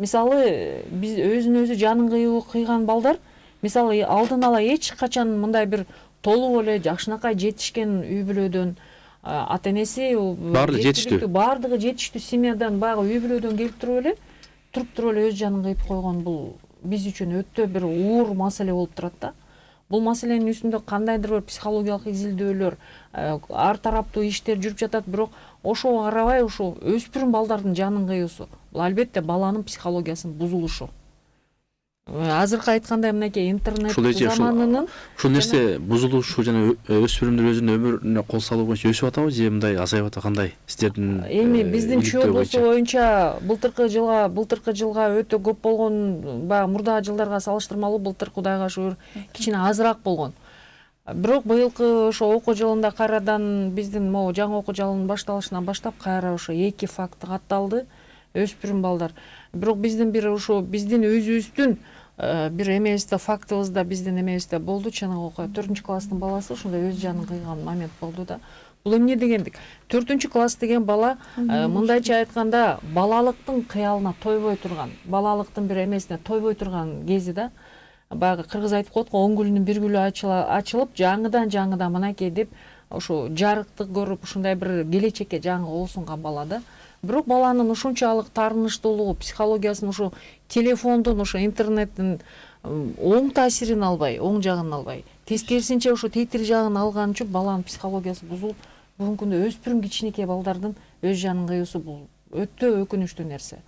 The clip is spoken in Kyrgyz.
Мисалы биз өзүн өзү жанын кыйган балдар мисалы алдын ала эч качан мындай бир толук эле жакшынакай жетишкен үй бүлөдөн ата энеси баардыгы жетиштүү семьядан баягы үй бүлөдөн келип туруп эле өз жанын кыйып койгон бул биз үчүн өтө бир уур маселе болуп турат да. Бул маселенин үстүндө кандайдыр бир психологиялык изилдөөлөр, ар тараптуу иштер жүрүп жатат, бирок ошого карабай ушу өспүрүм балдардын жанын кыюусу бул албетте баланын психологиясынын бузулушу. Азыркы айткандай мынакей интернет заманынын ушул нерсе бузулушу жана өспүрүмдөр өзүнүн өмүрүнө кол салуу боюнча өсүп атабы же мындай азайып атабы, кандай сиздердин эми биздин чүй боюнча былтыркы жылга өтө көп болгон, баягы мурдагы жылдарга салыштырмалуу былтыр Кудайга шүгүр кичине азыраак болгон. Бирок быйылкы ошо окуу жылында кайрадан биздин могу жаңы окуу жылынын башталышынан баштап кайра ошо 2 факт катталды өспүрүм балдар. Бирок биздин өзүбүздүн бир эмебизде фактыбызда биздин эмебизде болду, чыныгы 4 класстын баласы ушундай өз жанын кыйган момент болду да. Бул эмне дегендик? 4 класс деген бала мындайча айтканда балалыктын кыялына тойбой турган, балалыктын бир эмесине тойбой турган кези да. Баягы кыргыз айтып коет го, 10 гүлүнүн бир гүлү ачылып, жаңыдан мынакей деп ошо жарыктык көрүп ушундай бир келечекке жаңы кол сунган бала да. Бирок баланын ушунчалык таарынычтуулугу, психологиясынын ушу телефондун, ушу интернеттин оң таасирин албай, оң жагын албай, тескерисинче ушу тетир жагын алган үчүн баланын психологиясы бузулуп, бүгүнкү күндө өспүрүм кичинекей балдардын өз жанын кыюусу бул өтө өкүнүчтүү нерсе.